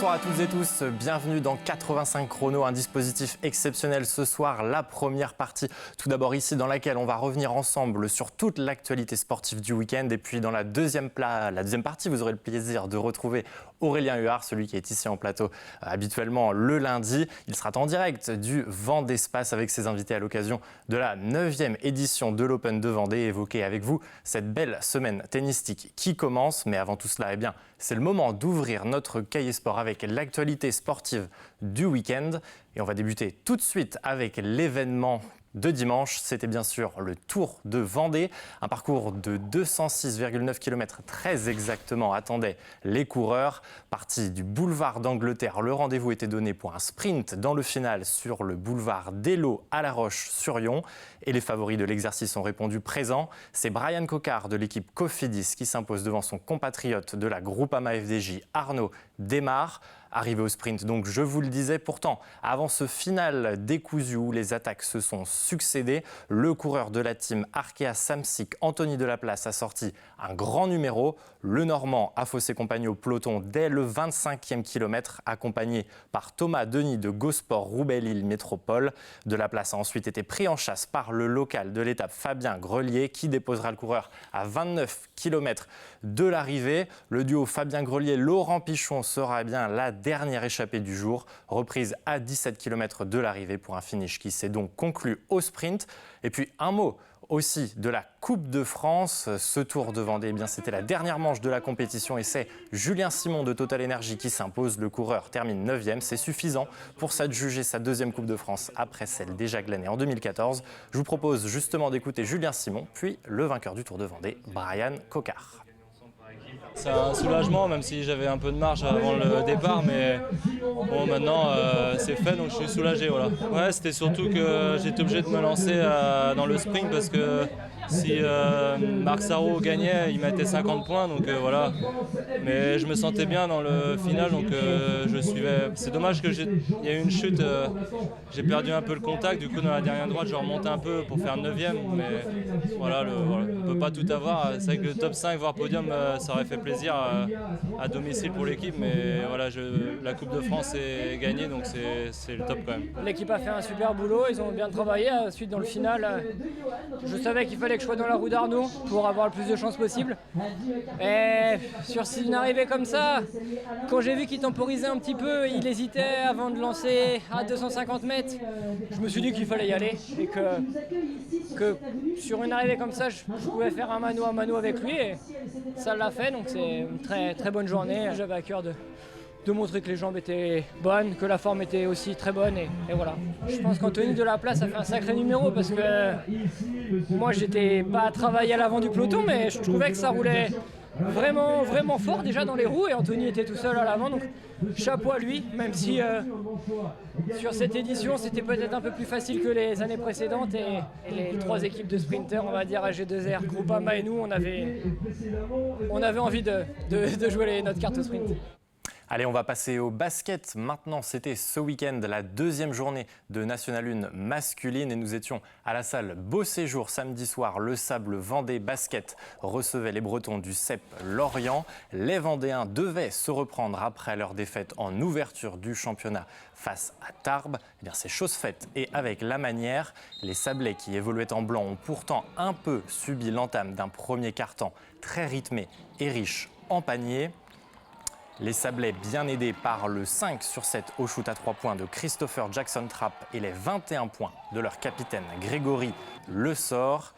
Bonsoir à toutes et tous, bienvenue dans 85 chrono, un dispositif exceptionnel ce soir, la première partie. Tout d'abord ici dans laquelle on va revenir ensemble sur toute l'actualité sportive du week-end. Et puis dans la deuxième partie, vous aurez le plaisir de retrouver Aurélien Huard, celui qui est ici en plateau habituellement le lundi. Il sera en direct du Vendée Space avec ses invités à l'occasion de la 9e édition de l'Open de Vendée. Évoquer avec vous cette belle semaine tennistique qui commence. Mais avant tout cela, eh bien, c'est le moment d'ouvrir notre cahier sport avec l'actualité sportive du week-end. Et on va débuter tout de suite avec l'événement de dimanche. C'était bien sûr le Tour de Vendée. Un parcours de 206,9 km très exactement attendaient les coureurs. Parti du boulevard d'Angleterre, le rendez-vous était donné pour un sprint dans le final sur le boulevard d'Eylau à La Roche-sur-Yon. Et les favoris de l'exercice ont répondu présent. C'est Brian Coquard de l'équipe Cofidis qui s'impose devant son compatriote de la Groupama FDJ, Arnaud Démare. Arrivé au sprint, donc je vous le disais, pourtant, avant ce final décousu où les attaques se sont succédées, le coureur de la team Arkea Samsic, Anthony Delaplace, a sorti un grand numéro. Le Normand a faussé compagnie au peloton dès le 25e kilomètre, accompagné par Thomas Denis de Gosport Roubaix-Lille Métropole. Delaplace a ensuite été pris en chasse par le local de l'étape Fabien Grelier, qui déposera le coureur à 29 km de l'arrivée. Le duo Fabien Grelier-Laurent Pichon sera bien la dernière échappée du jour, reprise à 17 km de l'arrivée pour un finish qui s'est donc conclu au sprint. Et puis un mot aussi de la Coupe de France. Ce Tour de Vendée, eh bien, c'était la dernière manche de la compétition et c'est Julien Simon de Total Energy qui s'impose. Le coureur termine 9e. C'est suffisant pour s'adjuger sa deuxième Coupe de France après celle déjà glanée en 2014. Je vous propose justement d'écouter Julien Simon, puis le vainqueur du Tour de Vendée, Brian Coquard. C'est un soulagement, même si j'avais un peu de marge avant le départ, mais bon, maintenant c'est fait, donc je suis soulagé. Voilà. Ouais, c'était surtout que j'étais obligé de me lancer dans le sprint parce que si Marc Sarrault gagnait, il mettait 50 points, donc voilà. Mais je me sentais bien dans le final, donc je suivais. C'est dommage qu'il y ait eu une chute, j'ai perdu un peu le contact, du coup dans la dernière droite je remontais un peu pour faire 9e, mais voilà, on ne peut pas tout avoir. C'est vrai que le top 5 voire podium, ça aurait fait plaisir à domicile pour l'équipe, mais voilà, la Coupe de France est gagnée, donc c'est le top quand même. L'équipe a fait un super boulot, ils ont bien travaillé. Ensuite dans le final, je savais qu'il fallait que je sois dans la roue d'Arnaud pour avoir le plus de chances possible. Et sur une arrivée comme ça, quand j'ai vu qu'il temporisait un petit peu, il hésitait avant de lancer à 250 mètres, je me suis dit qu'il fallait y aller et que sur une arrivée comme ça, je pouvais faire un mano à mano avec lui et ça l'a fait, donc c'est une très, très bonne journée. J'avais à cœur de montrer que les jambes étaient bonnes, que la forme était aussi très bonne et voilà. Je pense qu'Anthony Delaplace a fait un sacré numéro parce que moi j'étais pas travaillé à l'avant du peloton, mais je trouvais que ça roulait vraiment, vraiment fort déjà dans les roues et Anthony était tout seul à l'avant, donc chapeau à lui, même si sur cette édition c'était peut-être un peu plus facile que les années précédentes et les trois équipes de sprinters, on va dire AG2R, Groupama et nous, on avait envie de jouer notre carte au sprint. Allez, on va passer au basket. Maintenant, c'était ce week-end la deuxième journée de National 1 masculine et nous étions à la salle Beau Séjour samedi soir. Le Sable Vendée Basket recevait les Bretons du CEP Lorient. Les Vendéens devaient se reprendre après leur défaite en ouverture du championnat face à Tarbes. Eh bien, c'est chose faite et avec la manière. Les Sablés qui évoluaient en blanc ont pourtant un peu subi l'entame d'un premier quart-temps très rythmé et riche en panier. Les Sablés bien aidés par le 5 sur 7 au shoot à 3 points de Christopher Jackson Trapp et les 21 points de leur capitaine Grégory Le Sort.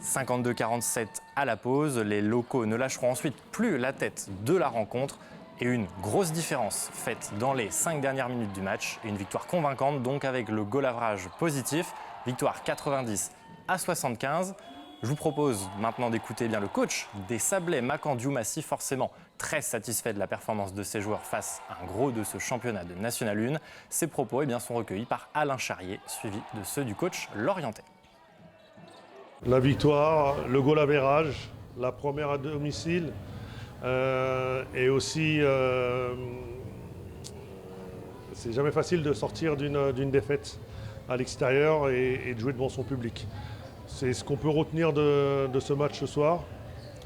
52-47 à la pause. Les locaux ne lâcheront ensuite plus la tête de la rencontre. Et une grosse différence faite dans les 5 dernières minutes du match. Et une victoire convaincante donc avec le goal average positif. Victoire 90-75. Je vous propose maintenant d'écouter bien le coach des Sablés, Makan Diomassi, forcément très satisfait de la performance de ses joueurs face à un gros de ce championnat de National 1. Ses propos sont recueillis par Alain Charrier, suivi de ceux du coach lorientais. La victoire, le goal average, la première à domicile et aussi c'est jamais facile de sortir d'une défaite à l'extérieur et de jouer devant son public. C'est ce qu'on peut retenir de ce match ce soir.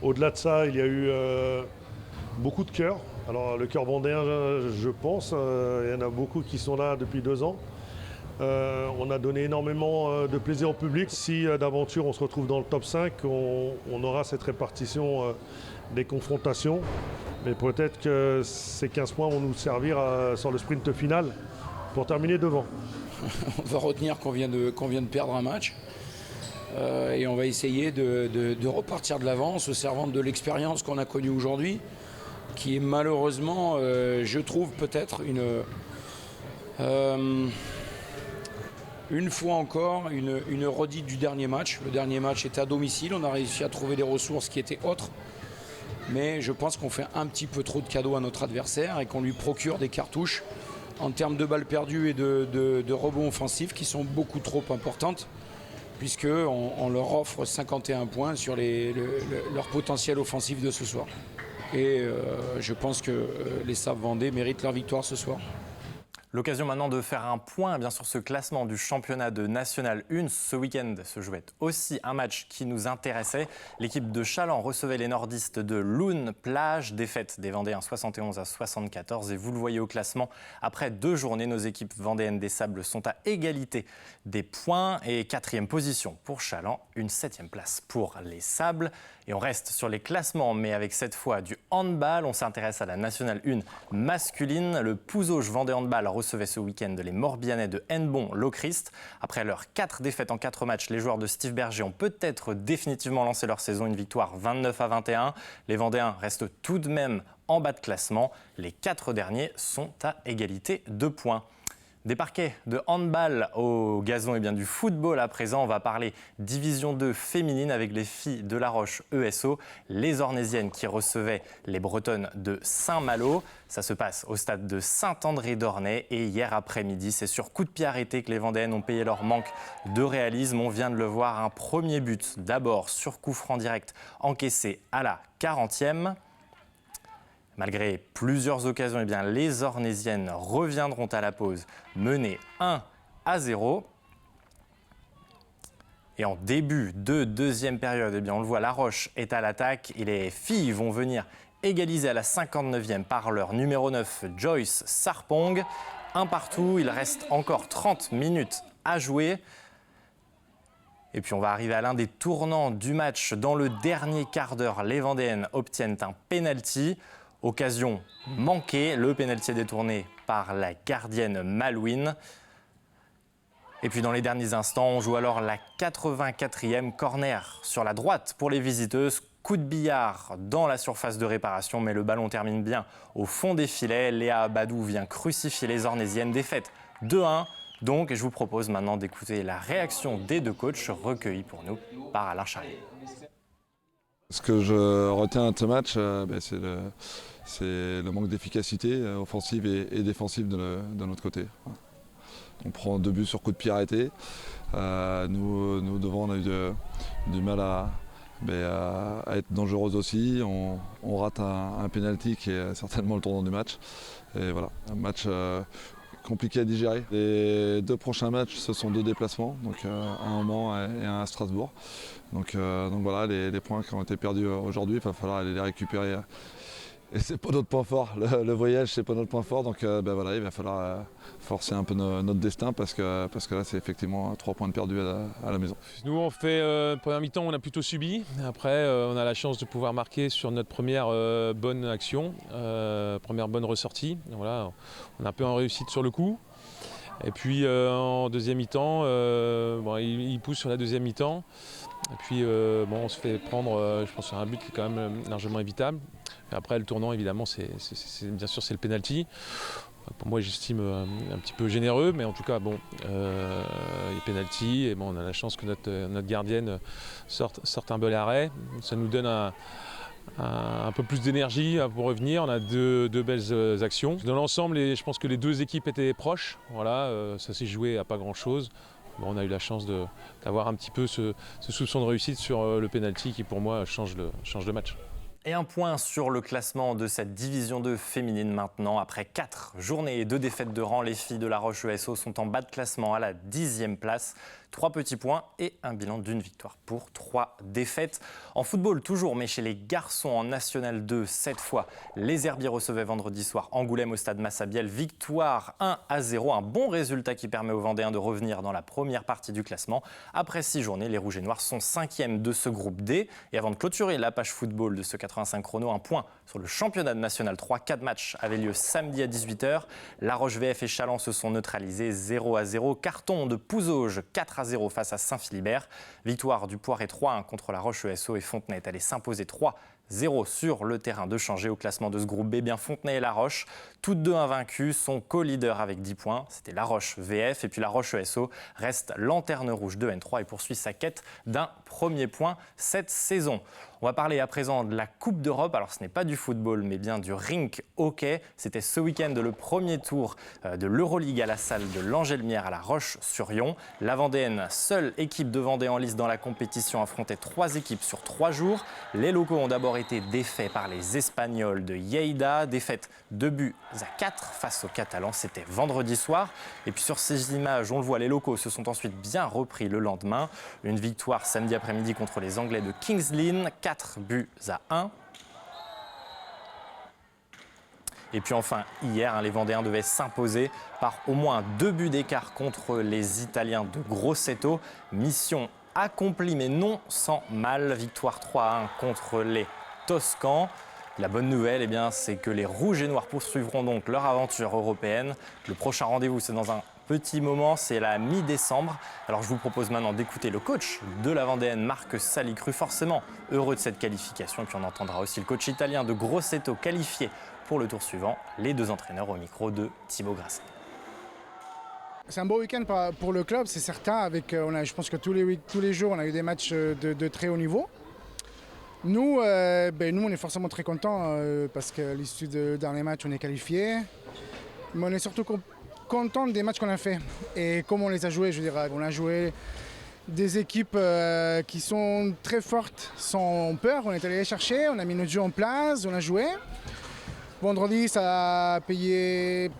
Au-delà de ça, il y a eu beaucoup de cœur Alors le cœur vendéen, je pense, il y en a beaucoup qui sont là depuis 2 ans. On a donné énormément de plaisir au public. Si d'aventure on se retrouve dans le top 5, on aura cette répartition des confrontations. Mais peut-être que ces 15 points vont nous servir sur le sprint final pour terminer devant. On va retenir qu'on vient de perdre un match. Et on va essayer de repartir de l'avant, se servant de l'expérience qu'on a connue aujourd'hui, qui est malheureusement, je trouve peut-être une fois encore une redite du dernier match. Le dernier match était à domicile, on a réussi à trouver des ressources qui étaient autres. Mais je pense qu'on fait un petit peu trop de cadeaux à notre adversaire et qu'on lui procure des cartouches en termes de balles perdues et de rebonds offensifs qui sont beaucoup trop importantes, puisqu'on leur offre 51 points sur leur potentiel offensif de ce soir. Et je pense que les Sables Vendée méritent leur victoire ce soir. L'occasion maintenant de faire un point bien sur ce classement du championnat de National 1. Ce week-end se jouait aussi un match qui nous intéressait. L'équipe de Chaland recevait les nordistes de Loun-Plage. Défaite des Vendéens 71-74. Et vous le voyez au classement, après 2 journées, nos équipes vendéennes des Sables sont à égalité des points. Et 4e position pour Chaland, une 7e place pour les Sables. Et on reste sur les classements, mais avec cette fois du handball. On s'intéresse à la Nationale 1 masculine. Le Pouzauges Vendée Handball recevait ce week-end les Morbihanais de Hennebont-Lochrist. Après leurs 4 défaites en 4 matchs, les joueurs de Steve Berger ont peut-être définitivement lancé leur saison. Une victoire 29-21. Les Vendéens restent tout de même en bas de classement. Les 4 derniers sont à égalité de points. Des parquets de handball au gazon et bien du football à présent. On va parler division 2 féminine avec les filles de La Roche ESO, les Ornésiennes qui recevaient les Bretonnes de Saint-Malo. Ça se passe au stade de Saint-André-d'Ornay et hier après-midi, c'est sur coup de pied arrêté que les Vendéennes ont payé leur manque de réalisme. On vient de le voir, un premier but d'abord sur coup franc direct encaissé à la 40e. Malgré plusieurs occasions, les Ornésiennes reviendront à la pause, menées 1-0. Et en début de deuxième période, on le voit, La Roche est à l'attaque et les filles vont venir égaliser à la 59e par leur numéro 9, Joyce Sarpong. 1 partout, il reste encore 30 minutes à jouer. Et puis on va arriver à l'un des tournants du match. Dans le dernier quart d'heure, les Vendéennes obtiennent un pénalty. Occasion manquée, le pénalty est détourné par la gardienne Malouine. Et puis dans les derniers instants, on joue alors la 84e, corner sur la droite pour les visiteuses. Coup de billard dans la surface de réparation, mais le ballon termine bien au fond des filets. Léa Abadou vient crucifier les Ornésiennes. Défaite 2-1. Donc, je vous propose maintenant d'écouter la réaction des 2 coachs recueillis pour nous par Alain Charrier. Ce que je retiens de ce match, c'est le manque d'efficacité offensive et défensive de notre côté. On prend 2 buts sur coup de pied arrêté. Nous devant, on a eu du mal à être dangereuse aussi. On rate un penalty qui est certainement le tournant du match. Et voilà, un match compliqué à digérer. Les 2 prochains matchs, ce sont 2 déplacements, donc un au Mans et un à Strasbourg. Donc voilà, les points qui ont été perdus aujourd'hui, il va falloir aller les récupérer. Et c'est pas notre point fort, le voyage c'est pas notre point fort, donc voilà, il va falloir forcer un peu notre destin parce que là c'est effectivement 3 points de perdus à la maison. Nous on fait, première mi-temps on a plutôt subi, après on a la chance de pouvoir marquer sur notre première bonne action, première bonne ressortie. Voilà, on a un peu en réussite sur le coup. Et puis en deuxième mi-temps, il pousse sur la deuxième mi-temps. Et puis on se fait prendre, je pense, sur un but qui est quand même largement évitable. Et après le tournant évidemment, bien sûr c'est le penalty. Pour moi j'estime un petit peu généreux, mais en tout cas il y a penalty et on a la chance que notre gardienne sorte un bel arrêt. Ça nous donne un peu plus d'énergie pour revenir. On a deux belles actions. Dans l'ensemble, je pense que les 2 équipes étaient proches. Voilà, ça s'est joué à pas grand-chose. On a eu la chance d'avoir un petit peu ce soupçon de réussite sur le penalty qui pour moi change le match. Et un point sur le classement de cette division 2 féminine maintenant. Après 4 journées et 2 défaites de rang, les filles de La Roche ESO sont en bas de classement à la 10e place. 3 petits points et un bilan d'une victoire pour 3 défaites. En football toujours, mais chez les garçons en National 2, cette fois, les Herbiers recevaient vendredi soir Angoulême au stade Massabielle. Victoire 1-0, un bon résultat qui permet aux Vendéens de revenir dans la première partie du classement. Après 6 journées, les Rouges et Noirs sont 5e de ce groupe D. Et avant de clôturer la page football de ce 85 chrono, un point sur le championnat de National 3. 4 matchs avaient lieu samedi à 18h. La Roche VF et Challans se sont neutralisés 0-0. Carton de Pouzauges 4-0 face à Saint-Philibert. Victoire du Poiret 3-1 contre la Roche ESO et Fontenay est allé s'imposer 3-0 sur le terrain de Changé. Au classement de ce groupe B, bien Fontenay et La Roche, toutes deux invaincus, sont co-leaders avec 10 points. C'était La Roche VF et puis La Roche ESO reste lanterne rouge de N3 et poursuit sa quête d'un premier point cette saison. On va parler à présent de la Coupe d'Europe. Alors ce n'est pas du football mais bien du rink hockey. C'était ce week-end le premier tour de l'Euroleague à la salle de l'Angelmière à La Roche-sur-Yon. La Vendéenne, seule équipe de Vendée en lice dans la compétition, affrontait 3 équipes sur 3 jours. Les locaux ont d'abord été défaits par les Espagnols de Lleida. Défaite 2-4 face aux Catalans. C'était vendredi soir. Et puis sur ces images, on le voit, les locaux se sont ensuite bien repris le lendemain. Une victoire samedi après-midi contre les Anglais de Kings Lynn. 4-1. Et puis enfin, hier, les Vendéens devaient s'imposer par au moins 2 buts d'écart contre les Italiens de Grosseto. Mission accomplie, mais non sans mal. Victoire 3-1 contre les Toscans. La bonne nouvelle, c'est que les Rouges et Noirs poursuivront donc leur aventure européenne. Le prochain rendez-vous, c'est dans un petit moment, c'est la mi-décembre. Alors je vous propose maintenant d'écouter le coach de la Vendéenne, Marc Salicru, forcément heureux de cette qualification. Et puis on entendra aussi le coach italien de Grosseto qualifié pour le tour suivant. Les 2 entraîneurs au micro de Thibaut Grasset. C'est un beau week-end pour le club, c'est certain. Je pense que tous les jours, on a eu des matchs de très haut niveau. Nous, on est forcément très contents parce qu'à l'issue du dernier match, on est qualifiés. Mais on est surtout content des matchs qu'on a fait et comment on les a joués. Je veux dire, on a joué des équipes qui sont très fortes sans peur. On est allé les chercher, on a mis notre jeu en place, on a joué. Vendredi, ça a payé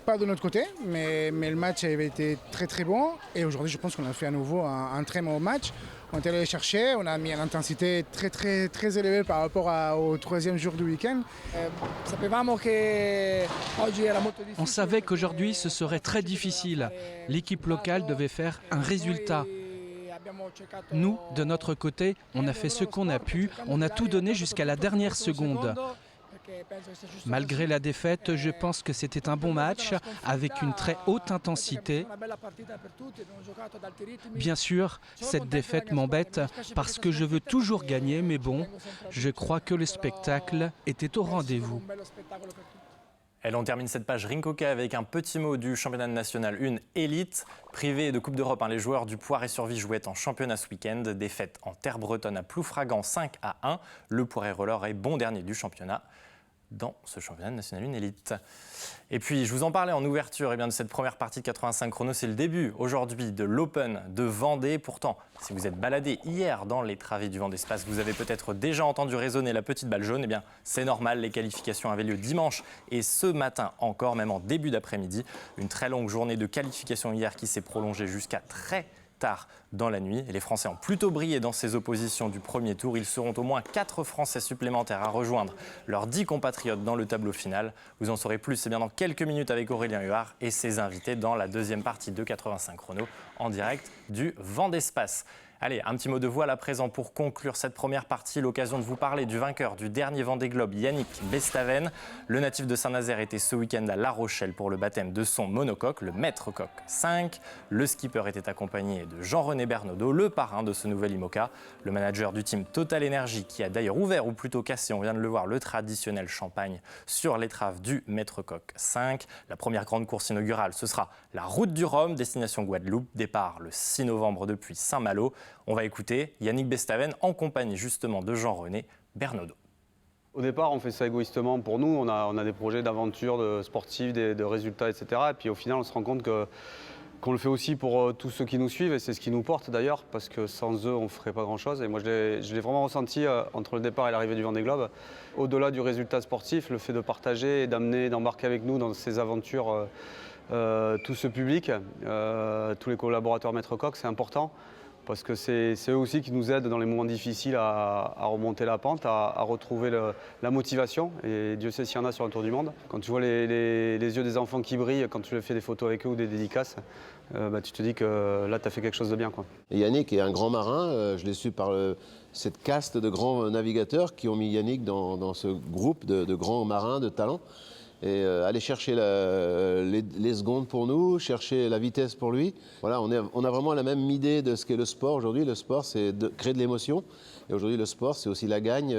pas de notre côté, mais le match avait été très très bon. Et aujourd'hui, je pense qu'on a fait à nouveau un très bon match. On est allé les chercher, on a mis une intensité très très très élevée par rapport au 3e jour du week-end. On savait qu'aujourd'hui ce serait très difficile. L'équipe locale devait faire un résultat. Nous, de notre côté, on a fait ce qu'on a pu, on a tout donné jusqu'à la dernière seconde. Malgré la défaite, je pense que c'était un bon match avec une très haute intensité. Bien sûr, cette défaite m'embête parce que je veux toujours gagner, mais bon, je crois que le spectacle était au rendez-vous. On termine cette page Rink Hockey avec un petit mot du championnat national 1 élite. Privé de Coupe d'Europe, les joueurs du Poiret-sur-Vie jouaient en championnat ce week-end. Défaite en terre bretonne à Ploufragan 5-1. Le Poiret Roller est bon dernier du championnat dans ce championnat national 1 élite. Et puis, je vous en parlais en ouverture de cette première partie de 85 chrono. C'est le début aujourd'hui de l'Open de Vendée. Pourtant, si vous êtes baladé hier dans les travées du Vendée-Espace, vous avez peut-être déjà entendu résonner la petite balle jaune. C'est normal, les qualifications avaient lieu dimanche et ce matin encore, même en début d'après-midi. Une très longue journée de qualification hier qui s'est prolongée jusqu'à très tard dans la nuit. Et les Français ont plutôt brillé dans ces oppositions du premier tour. Ils seront au moins 4 Français supplémentaires à rejoindre leurs 10 compatriotes dans le tableau final. Vous en saurez plus dans quelques minutes avec Aurélien Huard et ses invités dans la deuxième partie de 85 chrono en direct du Vendée-Espace. Allez, un petit mot de voile à présent pour conclure cette première partie. L'occasion de vous parler du vainqueur du dernier Vendée Globe, Yannick Bestaven. Le natif de Saint-Nazaire était ce week-end à La Rochelle pour le baptême de son monocoque, le Maître Coq 5. Le skipper était accompagné de Jean-René Bernaudot, le parrain de ce nouvel IMOCA. Le manager du team Total Energy qui a d'ailleurs ouvert, ou plutôt cassé, on vient de le voir, le traditionnel champagne sur l'étrave du Maître Coq 5. La première grande course inaugurale, ce sera la Route du Rhum, destination Guadeloupe. Départ le 6 novembre depuis Saint-Malo. On va écouter Yannick Bestaven en compagnie justement de Jean-René Bernaudot. Au départ, on fait ça égoïstement pour nous. On a des projets d'aventure, sportives, de résultats, etc. Et puis au final, on se rend compte qu'on le fait aussi pour tous ceux qui nous suivent. Et c'est ce qui nous porte d'ailleurs, parce que sans eux, on ne ferait pas grand-chose. Et moi, je l'ai vraiment ressenti entre le départ et l'arrivée du Vendée Globe. Au-delà du résultat sportif, le fait de partager et d'embarquer avec nous dans ces aventures tout ce public, tous les collaborateurs Maître Coq, c'est important. Parce que c'est eux aussi qui nous aident dans les moments difficiles à remonter la pente, à retrouver la motivation. Et Dieu sait s'il y en a sur un tour du monde. Quand tu vois les yeux des enfants qui brillent, quand tu fais des photos avec eux ou des dédicaces, tu te dis que là, tu as fait quelque chose de bien, quoi. Et Yannick est un grand marin. Je l'ai su par cette caste de grands navigateurs qui ont mis Yannick dans ce groupe de grands marins de talent. Et aller chercher les secondes pour nous, chercher la vitesse pour lui. Voilà, on a vraiment la même idée de ce qu'est le sport aujourd'hui. Le sport, c'est de créer de l'émotion. Et aujourd'hui, le sport, c'est aussi la gagne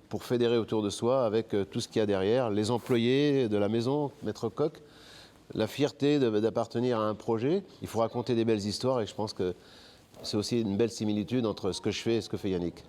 pour fédérer autour de soi avec tout ce qu'il y a derrière. Les employés de la maison, Maître Coq, la fierté d'appartenir à un projet. Il faut raconter des belles histoires et je pense que c'est aussi une belle similitude entre ce que je fais et ce que fait Yannick.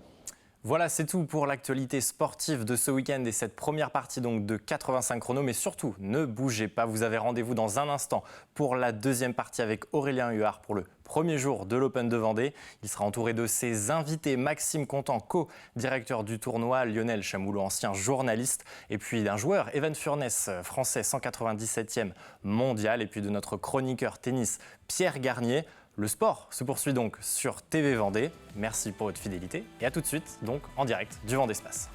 Voilà, c'est tout pour l'actualité sportive de ce week-end et cette première partie donc de 85 chronos. Mais surtout, ne bougez pas, vous avez rendez-vous dans un instant pour la deuxième partie avec Aurélien Huard pour le premier jour de l'Open de Vendée. Il sera entouré de ses invités, Maxime Contant, co-directeur du tournoi, Lionel Chamoulot, ancien journaliste, et puis d'un joueur, Evan Furness, français 197e mondial, et puis de notre chroniqueur tennis, Pierre Garnier. Le sport se poursuit donc sur TV Vendée. Merci pour votre fidélité et à tout de suite donc en direct du Vendée Space.